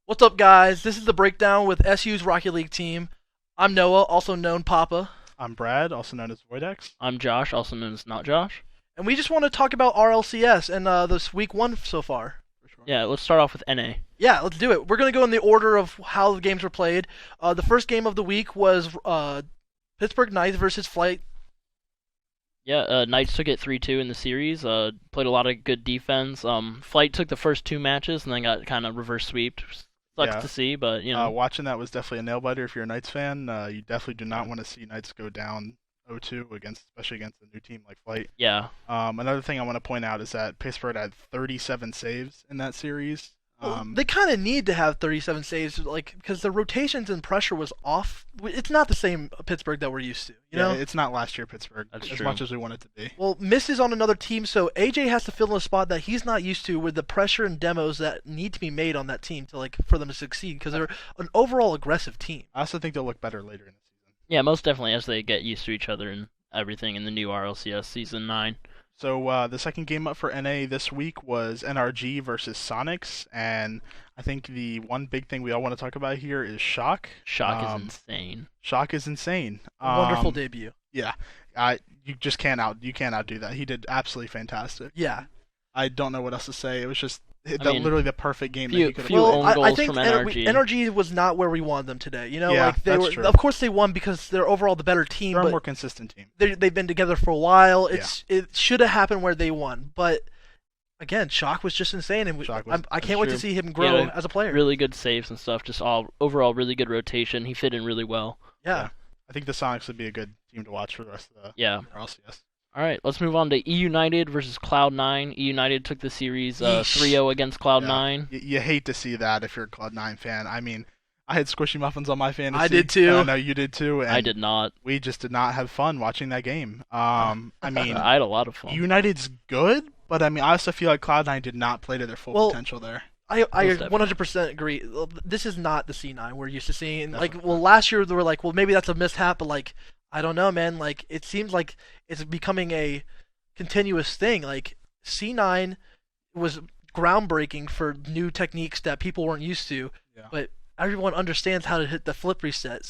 What's up, guys? This is the breakdown with SU's Rocket League team. I'm Noah, also known Papa, I'm Brad, also known as Voidex. I'm Josh, also known as Not Josh. and we just want to talk about RLCS and this week one so far. For sure. Yeah, let's start off with NA. Yeah, let's do it. We're gonna go in the order of how the games were played. The first game of the week was Pittsburgh Knights versus Flight. Yeah, Knights took it 3-2 in the series. Played a lot of good defense. Flight took the first two matches and then got kind of reverse sweeped. Sucks Yeah. to see, but you know. Watching that was definitely a nail biter if you're a Knights fan. You definitely do not want to see Knights go down 0-2 especially against a new team like Flight. Yeah. Another thing I want to point out is that Pittsburgh had 37 saves in that series. They kind of need to have 37 saves, like because the rotations and pressure was off. It's not the same Pittsburgh that we're used to, you know. It's not last year Pittsburgh That's as true. much as we want it to be. Well, Miss is on another team, so AJ has to fill in a spot that he's not used to with the pressure and demos that need to be made on that team to for them to succeed because they're an overall aggressive team. I also think they'll look better later in the season. Yeah, most definitely as they get used to each other and everything in the new RLCS Season 9. So the second game up for NA this week was NRG versus Sonics, and I think the one big thing we all want to talk about here is Shock. Shock is insane. Shock is insane. Wonderful debut. Yeah, you just you can't outdo that. He did absolutely fantastic. Yeah. I don't know what else to say. It was just mean, literally the perfect game that few- he could have few played. own I goals think from NRG. NRG was not where we wanted them today. You know, Yeah, like they that's were. true. Of course, they won because they're overall the better team, They're a but more consistent team. they've been together for a while. It should have happened where they won, but again, Shock was just insane, and I can't wait to true. see him grow Yeah, as a player. Really good saves and stuff. Just all overall really good rotation. He fit in really well. Yeah. I think the Sonics would be a good team to watch for the rest of the Yeah. RLCS. All right, let's move on to E United versus Cloud9. E United took the series Yeesh. 3-0 against Cloud9. You hate to see that if you're a Cloud9 fan. I mean, I had Squishy Muffins on my fantasy. I did too. And I know you did too. And I did not. We just did not have fun watching that game. I mean, I had a lot of fun. United's good, but I mean, I also feel like Cloud9 did not play to their full potential there. I Most definitely. 100% agree. This is not the C9 we're used to seeing. Definitely. Well, last year they were like, well, maybe that's a mishap, but like, I don't know, man. Like, it seems like it's becoming a continuous thing. Like, C9 was groundbreaking for new techniques that people weren't used to, Yeah. but everyone understands how to hit the flip reset.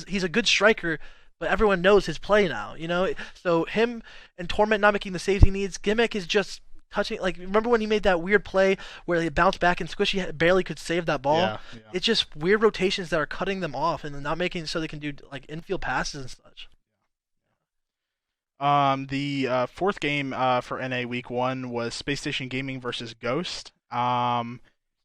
He's a good striker, but everyone knows his play now, you know? So him and Torment not making the saves he needs, Gimmick is just touching, like, remember when he made that weird play where he bounced back and Squishy barely could save that ball? Yeah. It's just weird rotations that are cutting them off and not making it so they can do, like, infield passes and such. The fourth game for NA Week 1 was Space Station Gaming versus Ghost. Talk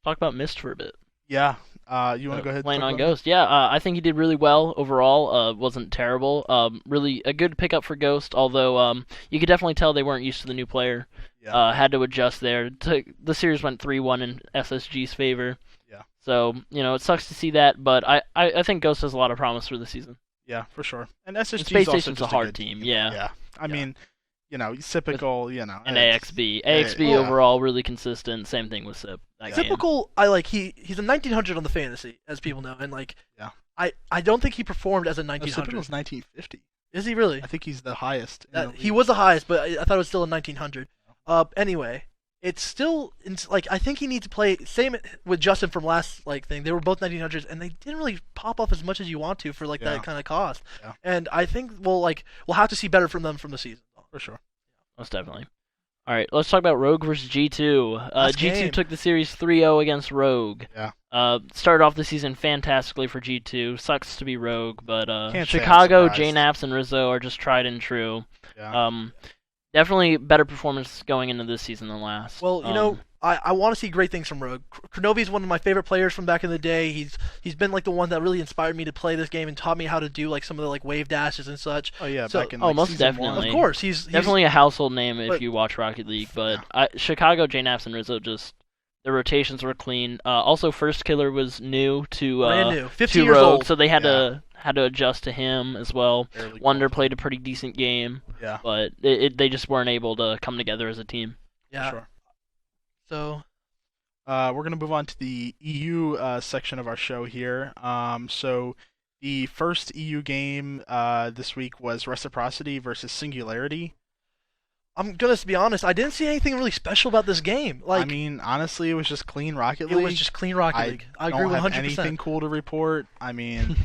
about Mist for a bit. Yeah. You want to go ahead? Playing and on talk about Ghost. Yeah, I think he did really well overall. Wasn't terrible. Really a good pickup for Ghost, although you could definitely tell they weren't used to the new player. it? Yeah. Had to adjust there. The series went 3-1 in SSG's favor. Yeah. So, it sucks to see that, but I think Ghost has a lot of promise for the season. Yeah, for sure. And SSG And Space also Station's just a hard good team, Yeah. yeah. I mean, typical, And AXB. Yeah. AXB overall really consistent. Same thing with SIP. That game. Typical, he's a 1900 on the fantasy, as people know, and, like, Yeah. I don't think he performed as a No, Sipin 1900. was 1950. Is he really? I think he's the highest. In the He league. was the highest, but I thought it was still a 1900. Anyway, it's still like I think he needs to play same with Justin from last thing. They were both 1900s, and they didn't really pop off as much as you want to for Yeah. that kind of cost. Yeah. And I think we'll have to see better from them from the season. For sure. Most definitely. All right, let's talk about Rogue versus G2. Last G2 game. took the series 3-0 against Rogue. Yeah. Started off the season fantastically for G2. Sucks to be Rogue, but Can't say I'm Chicago, surprised. JNaps, and Rizzo are just tried and true. Yeah. Definitely better performance going into this season than last. Well, I want to see great things from Rogue. Kronovi's one of my favorite players from back in the day. He's been the one that really inspired me to play this game and taught me how to do some of the wave dashes and such. Oh yeah, so- back in most season one. definitely. Of course, he's definitely a household name if but- you watch Rocket League, but Chicago, JNaps, and Rizzo just the rotations were clean. Also, First Killer was new to brand new, 15 to years Rogue, old. so they had to adjust to him as well. Barely Wonder qualified. played a pretty decent game, Yeah. but they just weren't able to come together as a team. Yeah. Sure. So We're gonna move on to the EU section of our show here. So the first EU game this week was Reciprocity versus Singularity. I'm gonna be honest. I didn't see anything really special about this game. I mean, honestly, it was just clean Rocket it League. was just clean Rocket League. I agree don't have 100%. anything cool to report. I mean,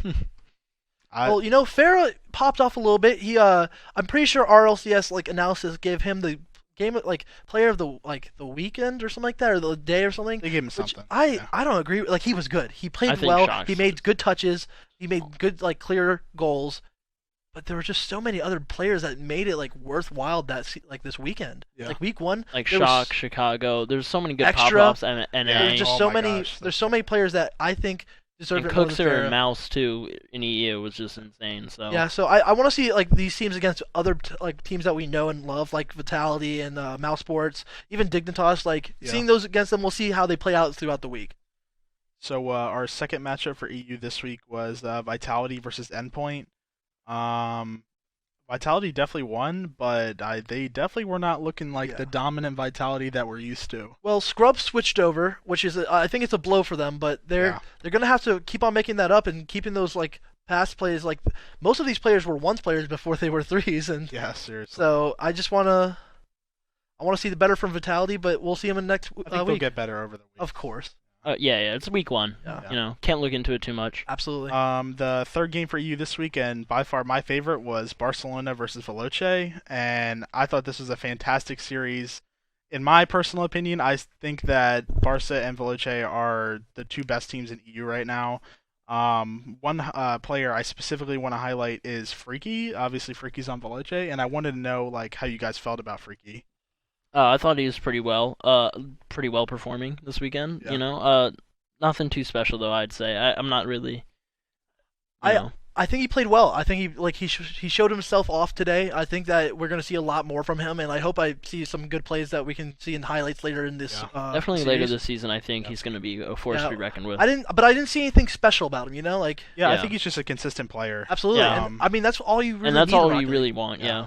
Well, Farah popped off a little bit. I'm pretty sure RLCS analysis gave him the game player of the weekend or something like that, or the day or something. they gave him Which something. I don't agree. Like, he was good. He I played think well. Shock's He made good touches. He made good clear goals. But there were just so many other players that made it worthwhile this weekend. Yeah. Like week one, Like there was Shock, Chicago. There's so many good Extra. pop-offs and NA. there's just Oh so my many. gosh, There's so many players that I think deserve And it more than Cookser and Farah. Mouse too in EU was just insane. So Yeah, so I want to see these teams against other teams that we know and love, like Vitality and Mouse Sports, even Dignitas. Yeah. Seeing those against them, we'll see how they play out throughout the week. So our second matchup for EU this week was Vitality versus Endpoint. Vitality definitely won, but they definitely were not looking like the dominant Vitality that we're used to. Well, Scrub switched over, which is I think it's a blow for them, but they're gonna have to keep on making that up and keeping those pass plays. Most of these players were ones players before they were threes, and Yeah, seriously. so I want to see the better from Vitality, but we'll see them in next I think they'll week. get better over the week. Of course, yeah, it's week one. Yeah. Can't look into it too much. absolutely. The third game for EU this week, and by far my favorite, was Barcelona versus Veloce, and I thought this was a fantastic series. In my personal opinion, I think that Barca and Veloce are the two best teams in EU right now. One player I specifically want to highlight is Freaky. Obviously, Freaky's on Veloce, and I wanted to know how you guys felt about Freaky. I thought he was pretty well performing this weekend. Yeah. Nothing too special though. I'd say I'm not really. I think he played well. I think he showed himself off today. I think that we're going to see a lot more from him, and I hope I see some good plays that we can see in highlights later in this. Definitely series. later this season. I think he's going to be a force to be reckoned with. I didn't see anything special about him. I Yeah. think he's just a consistent player. Absolutely. Yeah. And, I mean, that's all you really and that's need in all Rocket you League. really want. Yeah.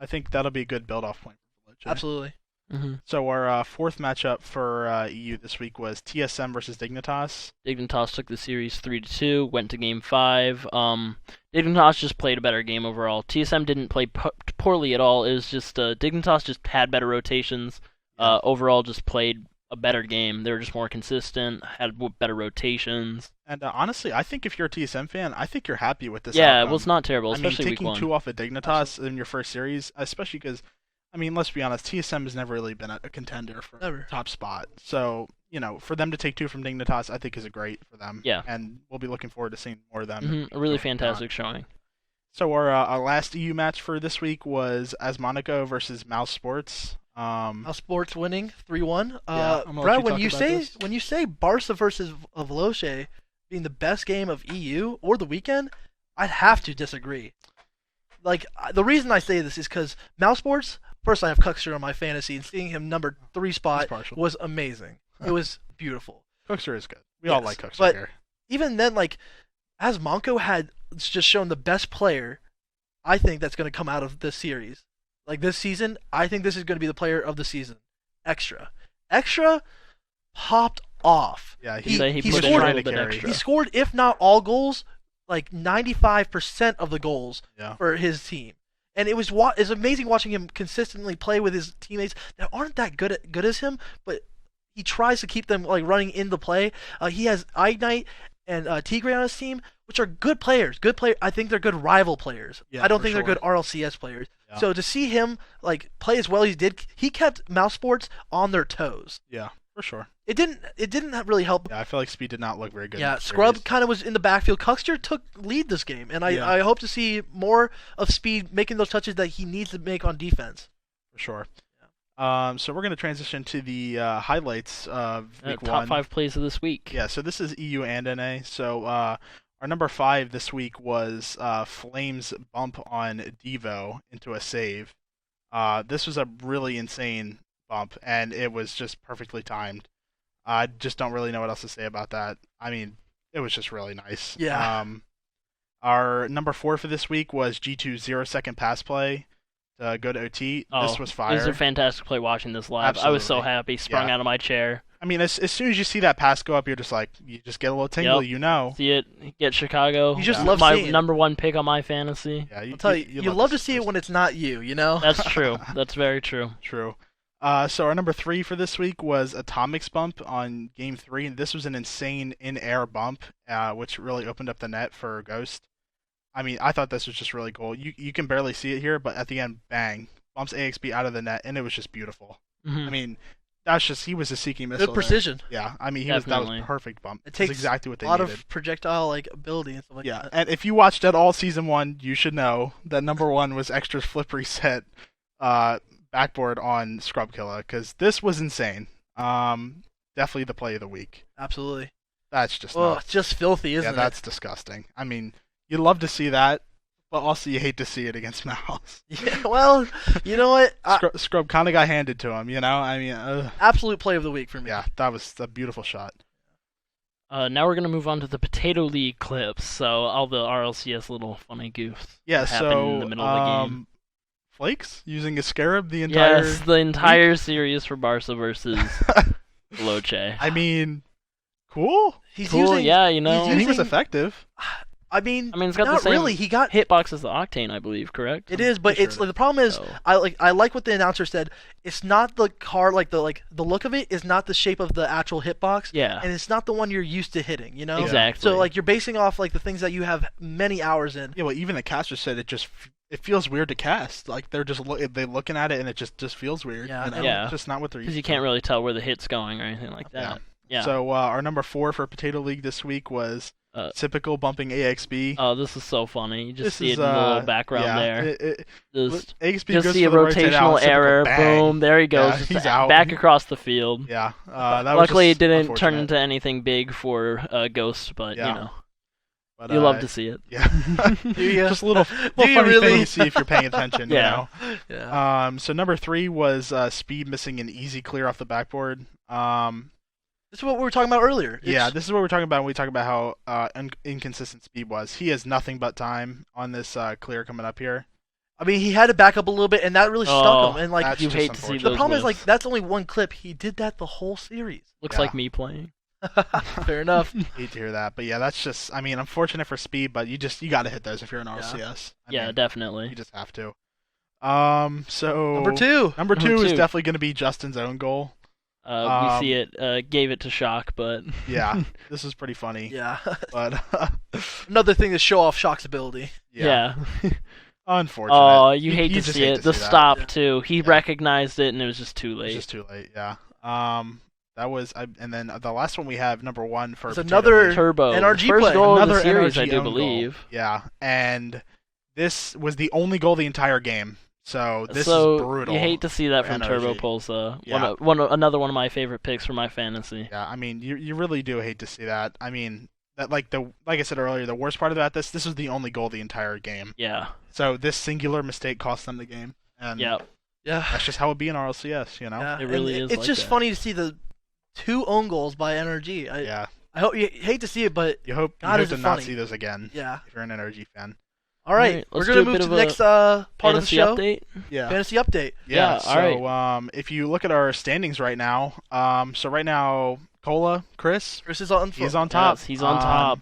I think that'll be a good build-off point for Veloce. Absolutely. Mm-hmm. So our fourth matchup for EU this week was TSM versus Dignitas. Dignitas took the series 3-2, went to Game 5. Dignitas just played a better game overall. TSM didn't play poorly at all. It was just Dignitas just had better rotations. Overall, just played a better game. They were just more consistent, had better rotations. And honestly, I think if you're a TSM fan, I think you're happy with this Yeah, outcome. well, it's not terrible, I mean, especially week taking 1. 2 off of Dignitas in your first series, especially because, let's be honest, TSM has never really been a contender for top spot. So, for them to take 2 from Dignitas, I think is great for them. Yeah. And we'll be looking forward to seeing more of them. A really fantastic showing. So our last EU match for this week was Asmonico versus Mouse Sports. Mouse Sports winning 3-1. I'm gonna let Brad, you when talk you about say this. Barca versus Veloce being the best game of EU or the weekend, I'd have to disagree. The reason I say this is because Mouse Sports. First, I have Cookster on my fantasy, and seeing him number 3 spot was amazing. It was beautiful. Cookster is good. We all like Cookster but here. Even then, Asmonco had just shown the best player, I think, that's going to come out of this series. This season, I think this is going to be the player of the season. Extra popped off. Yeah, he put scored a little bit extra. He scored, if not all goals, 95% of the goals for his team. And it's amazing watching him consistently play with his teammates that aren't that good as him, but he tries to keep them running into play. He has Ignite and Tigre on his team, which are good players. I think they're good rival players. Yeah, I don't for think sure. they're good RLCS players. Yeah. So to see him play as well as he did, he kept Mouse Sports on their toes. Yeah, for sure. It didn't really help. Yeah, I feel like Speed did not look very good. Yeah, Scrub kind of was in the backfield. Cuckster took lead this game, and I hope to see more of Speed making those touches that he needs to make on defense. For sure. So we're going to transition to the highlights of week Top 1. 5 plays of this week. Yeah, so this is EU and NA. So our number 5 this week was Flame's bump on Devo into a save. This was a really insane bump, and it was just perfectly timed. I just don't really know what else to say about that. It was just really nice. Yeah. Our number 4 for this week was G2's 0-second pass play to go to OT. This was fire. It was a fantastic play watching this live. Absolutely. I was so happy. Sprung out of my chair. I mean, as soon as you see that pass go up, you just get a little tingle, Yep. See it, get Chicago. You just love my seeing it. number one pick on my fantasy. Yeah, I'll tell you, you love to see it when it's not you, That's true. That's very true. True. So our number 3 for this week was Atomic's bump on Game 3, and this was an insane in-air bump, which really opened up the net for Ghost. I mean, I thought this was just really cool. You can barely see it here, but at the end, bang, bumps AXB out of the net, and it was just beautiful. Mm-hmm. I mean, he was a seeking missile. Good precision. There. Yeah, I mean, that was a perfect bump. It takes exactly what they needed. A needed. lot of projectile ability and stuff like that. Yeah, and if you watched at all Season 1, you should know that number 1 was Extra's flip reset backboard on Scrub Killa, because this was insane. Definitely the play of the week. Absolutely. That's just it's just filthy, isn't it? Yeah, that's disgusting. I mean, you love to see that, but also you hate to see it against Mouse. Yeah, well, you know what? Scrub kind of got handed to him, I mean, absolute play of the week for me. Yeah, that was a beautiful shot. Now we're gonna move on to the Potato League clips. So all the RLCS little funny goofs. Yeah, that happen in the middle of the game. Flakes using a scarab the entire. Yes, the entire series for Barca versus Veloce. I mean, cool. He's cool, using, yeah, he was effective. I mean, it's got not the same really. He got hitbox as the Octane, I believe. Correct. It is, but the problem is, I like what the announcer said. It's not the car, the look of it is not the shape of the actual hitbox. Yeah. And it's not the one you're used to hitting. Exactly. So you're basing off the things that you have many hours in. Yeah. Well, even the caster said it feels weird to cast. Like they're just they're looking at it and it just feels weird. Yeah. Yeah. It's just not what they're used to. Because you can't really tell where the hit's going or anything like that. Yeah. So our number 4 for Potato League this week was typical bumping AXB. Oh, this is so funny. You just see it in the little background there. AXB just goes see a for the rotational error. Boom, there he goes. Yeah, he's out. Back across the field. Yeah. Luckily, it didn't turn into anything big for Ghost, but But, you love to see it. Yeah. Just a little funny thing to see if you're paying attention. Yeah. Yeah. So number 3 was Speed missing an easy clear off the backboard. This is what we were talking about earlier. This is what we're talking about when we talk about how inconsistent Speed was. He has nothing but time on this clear coming up here. I mean, he had to back up a little bit, and that really stuck him. And you hate to see the problem whiffs. is that's only one clip. He did that the whole series. Looks like me playing. Fair enough. Hate to hear that, but yeah, that's just. I mean, unfortunate for Speed, but you got to hit those if you're in RLCS. I mean, definitely. You just have to. So number two is definitely going to be Justin's own goal. We see it. Gave it to Shock, but yeah, this is pretty funny. Yeah, but another thing to show off Shock's ability. Yeah. Unfortunate. Oh, you hate to see it. The stop that. Too. He recognized it, and it was just too late. It was just too late. Yeah. That was, and then the last one we have, number 1 for it's another Turbo NRG first play. goal Another of the series, NRG I do own believe. Goal. Yeah, and this was the only goal the entire game. So this is brutal. You hate to see that from NRG. Turbo Pulsa. Yeah. Another one of my favorite picks for my fantasy. Yeah, I mean, you really do hate to see that. I mean, that like I said earlier, the worst part about this was the only goal the entire game. Yeah. So this singular mistake cost them the game. And yeah. That's just how it be in RLCS, Yeah. It really is. It's just funny to see the 2 own goals by NRG. I hope you hate to see it, but you hope to not see those again. Yeah. If you're an NRG fan. All right, we're gonna move to the next part of the show. Update? Yeah. Fantasy update. Yeah. All right. If you look at our standings right now, so right now, Chris is on. He's on top. Yes, he's on top.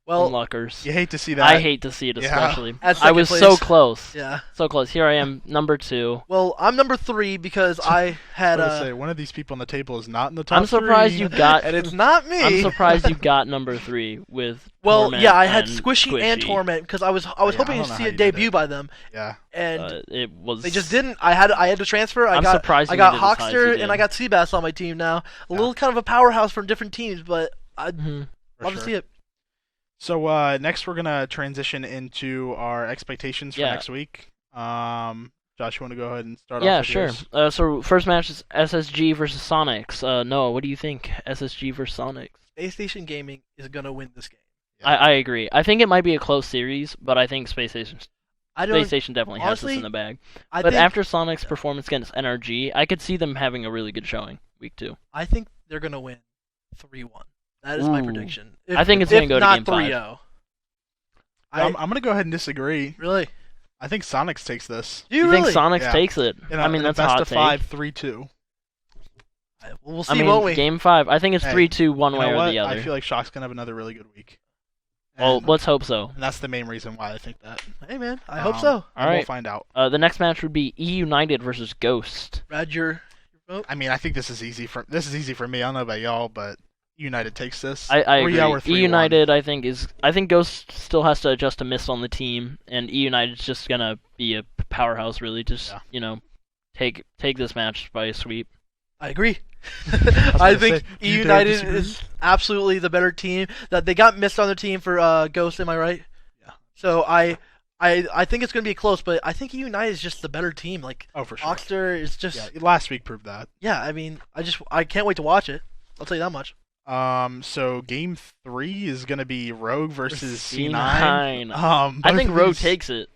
Well, Luckers. You hate to see that. I hate to see it, especially. Yeah. I was so close. Yeah. So close. Here I am, number 2. Well, I'm number 3 because I had one of these people on the table is not in the top. I'm surprised 3. you got. And it's not me. I'm surprised you got number 3 with. Well, Torment I had and Squishy and Torment because I was hoping to see it debut by them. Yeah. And it was. They just didn't. I had to transfer. I'm surprised. I got Hawkster and I got Seabass on my team now. A little kind of a powerhouse from different teams, but I'd love to see it. So next we're gonna transition into our expectations for next week. Josh, you want to go ahead and start off? Yeah, with sure. yours? So first match is SSG versus Sonics. Noah, what do you think? SSG versus Sonics. Space Station Gaming is gonna win this game. Yeah. I agree. I think it might be a close series, but I think Space Station definitely has this in the bag. But after Sonic's performance against NRG, I could see them having a really good showing week 2. I think they're gonna win 3-1. That is my prediction. I think it's going to go to game 5. 3-0. I'm going to go ahead and disagree. Really? I think Sonics takes this. Do you think Sonics takes it? I mean, that's a hot take. Best of 5, 3-2. We'll I see, mean, won't we? Game 5. I think it's Hey, 3-2 one You way know or what? the other. I feel like Shock's gonna have another really good week. Well, And, let's hope so. and that's the main reason why I think that. Hey, man, I hope so. And All we'll right. find out. The next match would be E United versus Ghost. Brad, your vote? I mean, I think this is easy for me. I don't know about y'all, but United takes this. I agree. 3-0 or E 3-1. United, I think Ghost still has to adjust to miss on the team, and E United's just gonna be a powerhouse. Really, just take this match by a sweep. I agree. was I gonna think say, do E you dare United disagree? is absolutely the better team. That they got missed on their team for Ghost. Am I right? Yeah. So I think it's gonna be close, but I think E United is just the better team. Like Oh, for sure. Oxter is just Yeah, last week proved that. yeah. I mean, I can't wait to watch it. I'll tell you that much. So game 3 is gonna be Rogue versus C9. C9. I both think of Rogue these- takes it.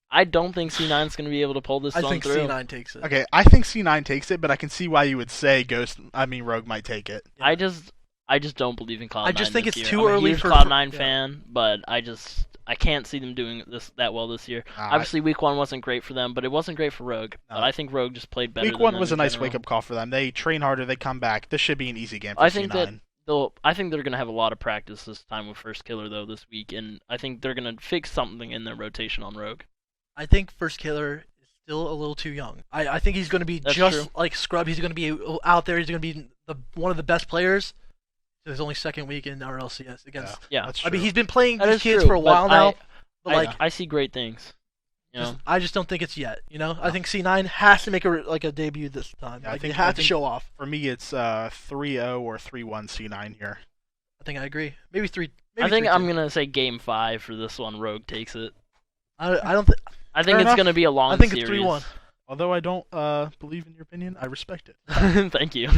I don't think C9's gonna be able to pull this I one think through. C9 takes it. Okay, I think C9 takes it, but I can see why you would say Rogue might take it. I just don't believe in Cloud9. I just think this it's year. too I'm early a huge for- Cloud9 yeah. fan, but I can't see them doing that well this year. Nah, Obviously, week 1 wasn't great for them, but it wasn't great for Rogue. No. But I think Rogue just played better. Week than 1 them was in a nice general. wake-up call for them. They train harder, they come back. This should be an easy game for I think C9. I think they're gonna have a lot of practice this time with First Killer though this week, and I think they're gonna fix something in their rotation on Rogue. I think First Killer is still a little too young. I think he's going to be That's just true. like Scrub. He's going to be out there. He's going to be one of the best players. His only second week in RLCS against. Yeah. That's I mean, true. he's been playing That these is kids true, for a but while now. But like, I see great things. You know, I just don't think it's yet. You know, I think C9 has to make a debut this time. Yeah, I Like, think- they have I to think- show off. For me, it's 3-0 or 3-1 C9 here. I think I agree. Maybe three. I Maybe think 3-2. I'm gonna say Game 5 for this one. Rogue takes it. I don't think. I think Fair it's enough. gonna be a long I think series. it's 3-1. Although I don't believe in your opinion, I respect it. Thank you.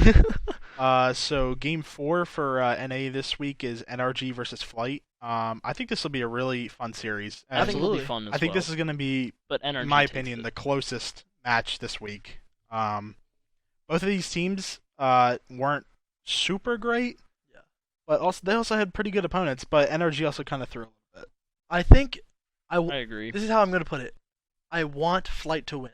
So game 4 for NA this week is NRG versus Flight. I think this will be a really fun series. I think it'll be Absolutely. fun as I think well. this is going to be, But NRG in my takes opinion, it. the closest match this week. Both of these teams weren't super great, Yeah. but they also had pretty good opponents. But NRG also kind of threw a little bit. I think I agree. this is how I'm going to put it. I want Flight to win,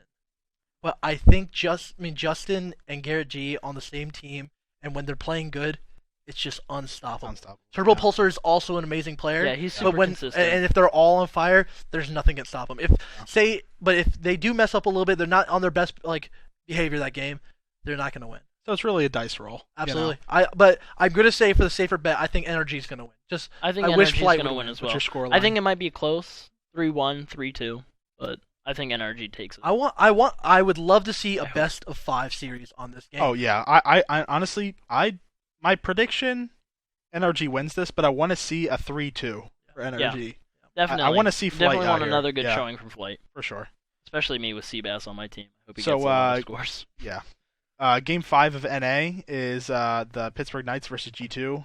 but I think Justin and Garrett G on the same team, and when they're playing good, it's just unstoppable. Unstoppable. Turbo Yeah. Pulsar is also an amazing player. Yeah, he's super but when consistent. and if they're all on fire, there's nothing can stop them. But if they do mess up a little bit, they're not on their best behavior that game, they're not going to win. So it's really a dice roll. Absolutely. But I'm going to say for the safer bet, I think NRG is going to win. Just I think I wish NRG's Flight gonna would win win. as What's well. your score I think it might be close, 3-1, 3-2, but I think NRG takes it. I would love to see a best of 5 series on this game. Oh yeah, I honestly, my prediction, NRG wins this, but I want to see a 3-2 for NRG Definitely. I wanna see Flight Definitely out want here. another good Yeah. showing from Flight, for sure. especially me with Seabass on my team. I hope he So, gets a lot of scores. Yeah. Game 5 of NA is the Pittsburgh Knights versus G2.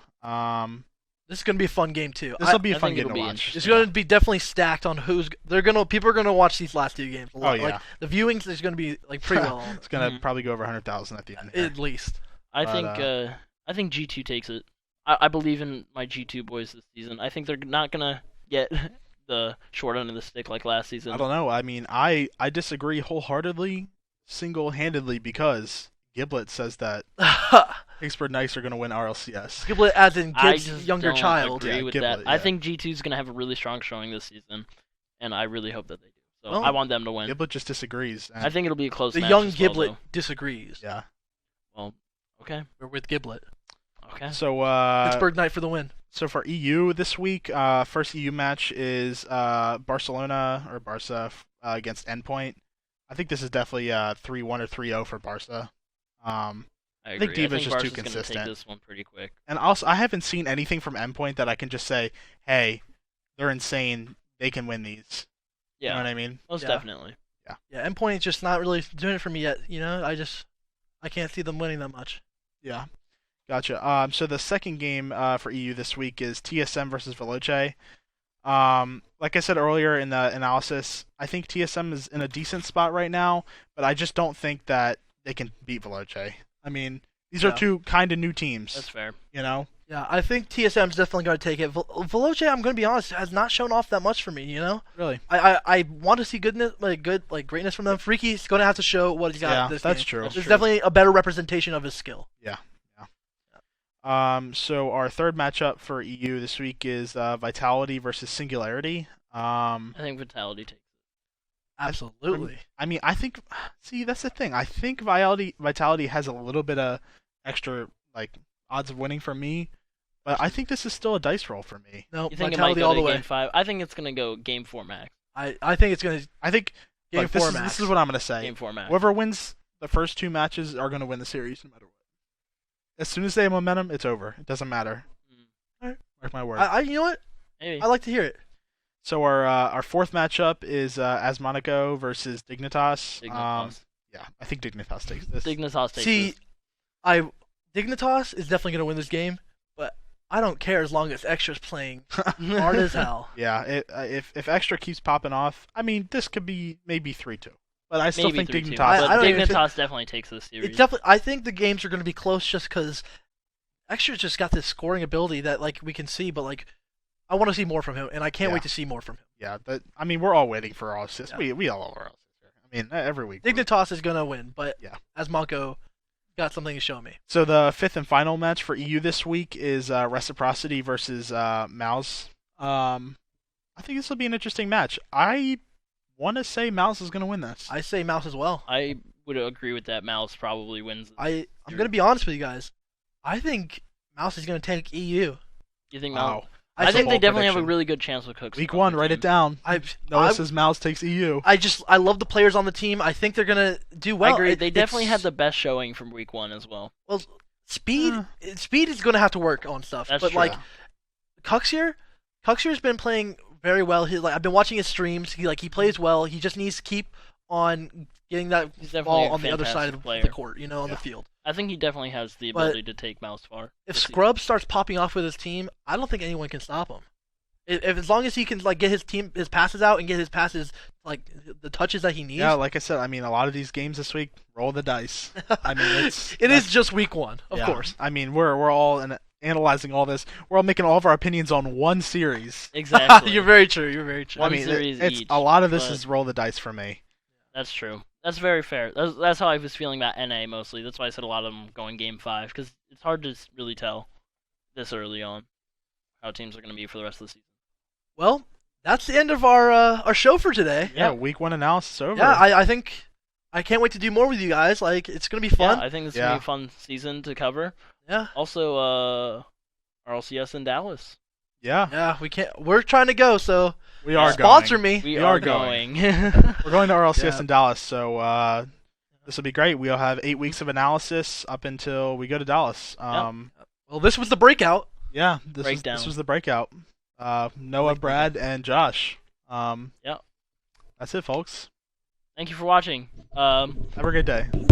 This is going to be a fun game too. This will be a I fun think game it'll to be watch. interesting. It's going to be definitely stacked on people are going to watch these last 2 games a lot. Oh, yeah. Like the viewings is going to be pretty well on It's gonna Mhm. probably go over 100,000 at the end. Here. at least. I but, think G2 takes it. I believe in my G2 boys this season. I think they're not gonna get the short end of the stick like last season. I don't know. I mean, I disagree wholeheartedly, single-handedly, because Giblet says that Pittsburgh Knights are gonna win RLCS. Giblet as in I Gibbs' just younger don't child. agree Yeah, with Giblet, that. I yeah. think G2's gonna have a really strong showing this season, and I really hope that they do. So Well, I want them to win. Giblet just disagrees. and- I think it'll be a close The match young as well, Giblet though. disagrees. Yeah. Okay. We're with Giblet. Okay. So Pittsburgh Knight for the win. So for EU this week, first EU match is Barcelona or Barca against Endpoint. I think this is definitely 3-1 or 3-0 for Barca. I think agree. Diva's just too Barca's gonna consistent. Take this one pretty quick. And also, I haven't seen anything from Endpoint that I can just say, hey, they're insane. They can win these. Yeah. You know what I mean? Most Yeah. definitely. Yeah, Endpoint is just not really doing it for me yet. You know, I can't see them winning that much. Yeah. Gotcha. So the second game for EU this week is TSM versus Veloce. Like I said earlier in the analysis, I think TSM is in a decent spot right now, but I just don't think that they can beat Veloce. I mean, these are Yeah. two kind of new teams. That's fair. You know? Yeah, I think TSM's definitely going to take it. Veloce, I'm going to be honest, has not shown off that much for me. You know, Really? I want to see greatness from them. Freaky's going to have to show what he's got Yeah, this that's game. true. That's There's true. definitely a better representation of his skill. Yeah, So our third matchup for EU this week is Vitality versus Singularity. I think Vitality takes. Absolutely. I mean, I think. See, that's the thing. I think Vitality has a little bit of extra like odds of winning for me, but I think this is still a dice roll for me. No, You think it might Vitality go all to the way. game 5? I think it's gonna go game 4 max. I think it's gonna I think game like, 4 this max. is what I'm gonna say. Game 4 max. Whoever wins the first 2 matches are gonna win the series no matter what. As soon as they have momentum, it's over. It doesn't matter. Alright. Mark my word. You know what? Maybe. I like to hear it. So our fourth matchup is Asmonico versus Dignitas. Dignitas. Yeah, I think Dignitas takes this. Dignitas takes See, this. Dignitas is definitely gonna win this game, but I don't care as long as Extra's playing hard as hell. Yeah, if Extra keeps popping off, I mean, this could be maybe 3-2. But I still Maybe think 3-2. Dignitas. But I don't even Dignitas definitely takes this series. It's definitely. I think the games are gonna be close just because Extra's just got this scoring ability that like we can see, but like I want to see more from him, and I can't Yeah. wait to see more from him. Yeah, I mean, we're all waiting for RLCS. Yeah. We all are RLCS. I mean, every week. Dignitas is gonna win, but Yeah. Asmonco got something to show me. So the fifth and final match for EU this week is Reciprocity versus Mouse. I think this will be an interesting match. I want to say Mouse is going to win this. I say Mouse as well. I would agree with that. Mouse probably wins. I'm gonna be honest with you guys. I think Mouse is gonna take EU. You think Wow. Mouse? I think they bold definitely have a prediction. really good chance with Cooks. Week on 1, their write it team. down. Noah I, says Mouse takes EU. I love the players on the team. I think they're gonna do well. I agree. They definitely it's- had the best showing from week 1 as well. well. Speed is gonna have to work on stuff. That's but true. like Cuxier's been playing very well. I've been watching his streams. He plays well. He just needs to keep on getting that He's definitely ball a on the other side fantastic of player. the court, on the Yeah. field. I think he definitely has the But ability to take Mouse far. If this season. Scrub starts popping off with his team, I don't think anyone can stop him. If as long as he can get his passes out and get his passes the touches that he needs. Yeah, like I said, I mean, a lot of these games this week, roll the dice. I mean, it is just week 1, of yeah. course. I mean, we're all analyzing all this. We're all making all of our opinions on one series. Exactly. You're very true. You're very true. One I mean, series it's each, a lot of this but- is roll the dice for me. That's true. That's very fair. That's how I was feeling about NA mostly. That's why I said a lot of them going game 5 because it's hard to really tell this early on how teams are going to be for the rest of the season. Well, that's the end of our show for today. Yeah, week 1 analysis over. Yeah, I think I can't wait to do more with you guys. Like it's gonna be fun. Yeah, I think it's going to be a fun season to cover. Yeah. Also, RLCS in Dallas. Yeah, We're trying to go, so we are sponsor going. me. We are are going. going. We're going to RLCS Yeah. in Dallas, so this will be great. We'll have 8 weeks of analysis up until we go to Dallas. Well, this was the breakout. Yeah, this Breakdown. was the breakout. Noah, Brad, and Josh. Yeah. That's it, folks. Thank you for watching. Have a great day.